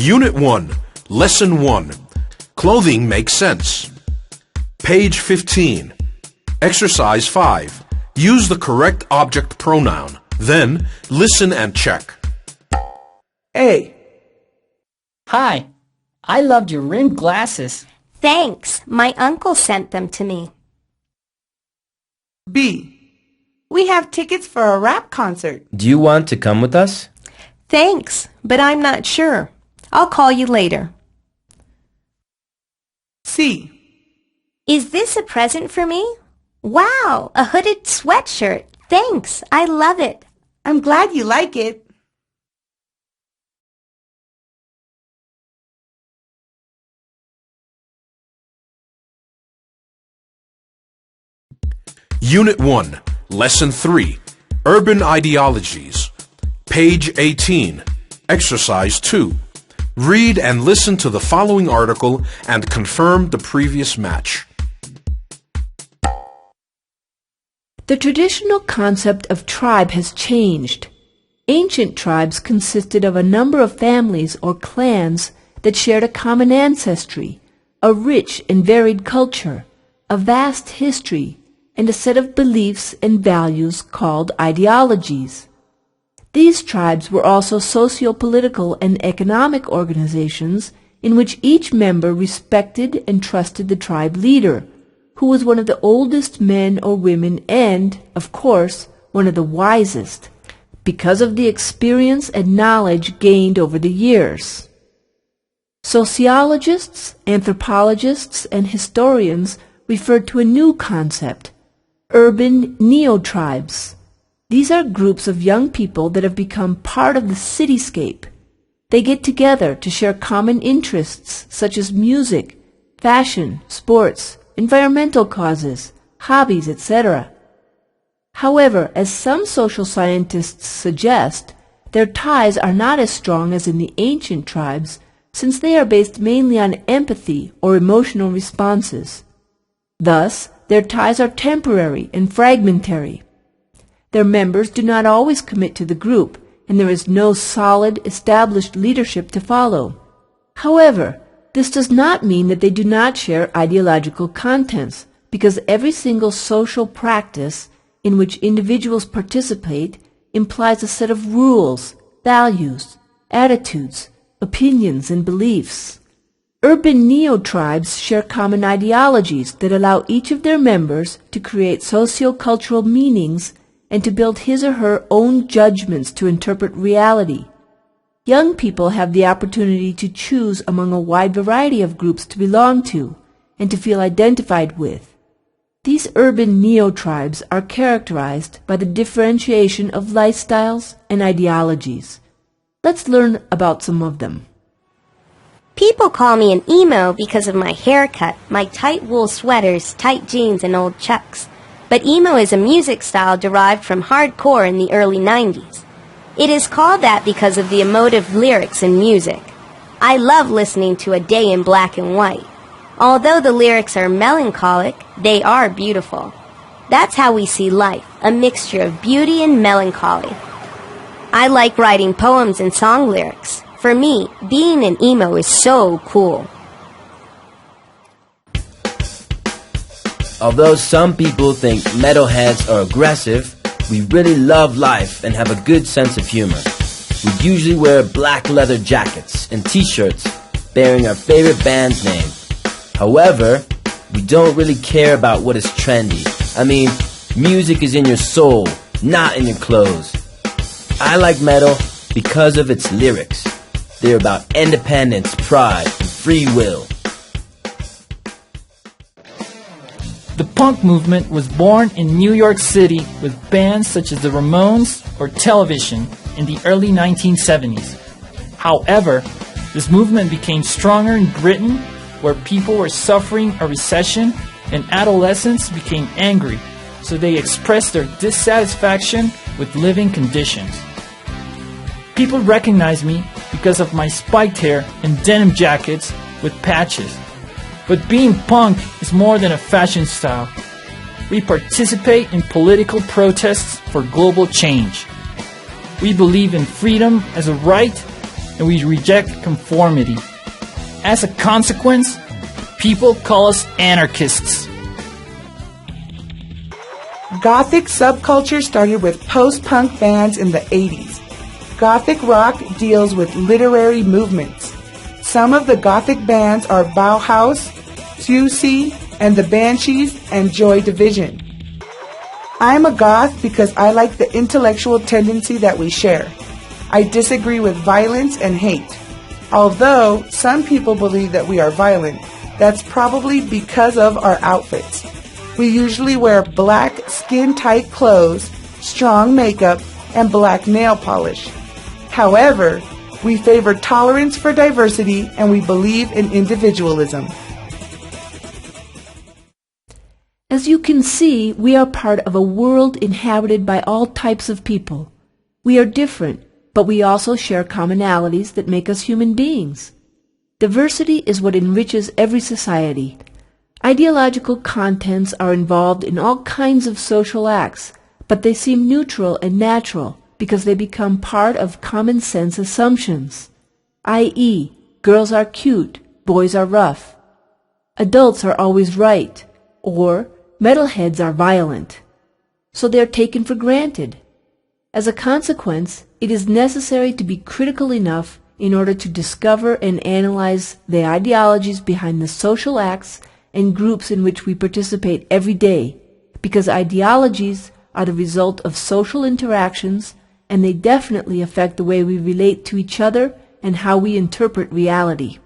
Unit 1, Lesson 1. Clothing makes sense. Page 15. Exercise 5. Use the correct object pronoun. Then, listen and check. A. Hi, I loved your rimmed glasses. Thanks. My uncle sent them to me. B. We have tickets for a rap concert. Do you want to come with us? Thanks, but I'm not sure. I'll call you later. C. Is this a present for me? Wow, a hooded sweatshirt. Thanks, I love it. I'm glad you like it. Unit 1, Lesson 3. Urban Ideologies. Page 18. Exercise 2. Read and listen to the following article and confirm the previous match. The traditional concept of tribe has changed. Ancient tribes consisted of a number of families or clans that shared a common ancestry, a rich and varied culture, a vast history, and a set of beliefs and values called ideologies. These tribes were also socio-political and economic organizations in which each member respected and trusted the tribe leader, who was one of the oldest men or women and, of course, one of the wisest, because of the experience and knowledge gained over the years. Sociologists, anthropologists, and historians refer to a new concept, urban neo-tribes. These are groups of young people that have become part of the cityscape. They get together to share common interests such as music, fashion, sports, environmental causes, hobbies, etc. However, as some social scientists suggest, their ties are not as strong as in the ancient tribes, since they are based mainly on empathy or emotional responses. Thus, their ties are temporary and fragmentary. Their members do not always commit to the group, and there is no solid, established leadership to follow. However, this does not mean that they do not share ideological contents, because every single social practice in which individuals participate implies a set of rules, values, attitudes, opinions, and beliefs. Urban neo-tribes share common ideologies that allow each of their members to create socio-cultural meanings and to build his or her own judgments to interpret reality. Young people have the opportunity to choose among a wide variety of groups to belong to and to feel identified with. These urban neo-tribes are characterized by the differentiation of lifestyles and ideologies. Let's learn about some of them. People call me an emo because of my haircut, my tight wool sweaters, tight jeans, and old Chucks. But emo is a music style derived from hardcore in the early 90s. It is called that because of the emotive lyrics and music. I love listening to A Day in Black and White. Although the lyrics are melancholic, they are beautiful. That's how we see life, a mixture of beauty and melancholy. I like writing poems and song lyrics. For me, being an emo is so cool. Although some people think metalheads are aggressive, we really love life and have a good sense of humor. We usually wear black leather jackets and t-shirts bearing our favorite band's name. However, we don't really care about what is trendy. I mean, music is in your soul, not in your clothes. I like metal because of its lyrics. They're about independence, pride, and free will. The punk movement was born in New York City with bands such as the Ramones or Television in the early 1970s. However, this movement became stronger in Britain, where people were suffering a recession and adolescents became angry, so they expressed their dissatisfaction with living conditions. People recognize me because of my spiked hair and denim jackets with patches. But being punk is more than a fashion style. We participate in political protests for global change. We believe in freedom as a right and we reject conformity. As a consequence, people call us anarchists. Gothic subculture started with post-punk bands in the 80s. Gothic rock deals with literary movements. Some of the Gothic bands are Bauhaus, Siouxsie, and the Banshees, and Joy Division. I'm a goth because I like the intellectual tendency that we share. I disagree with violence and hate. Although some people believe that we are violent, that's probably because of our outfits. We usually wear black skin-tight clothes, strong makeup, and black nail polish. However, we favor tolerance for diversity and we believe in individualism. As you can see, we are part of a world inhabited by all types of people. We are different, but we also share commonalities that make us human beings. Diversity is what enriches every society. Ideological contents are involved in all kinds of social acts, but they seem neutral and natural because they become part of common sense assumptions, i.e., girls are cute, boys are rough. Adults are always right, or metalheads are violent. So they are taken for granted. As a consequence, it is necessary to be critical enough in order to discover and analyze the ideologies behind the social acts and groups in which we participate every day, because ideologies are the result of social interactions and they definitely affect the way we relate to each other and how we interpret reality.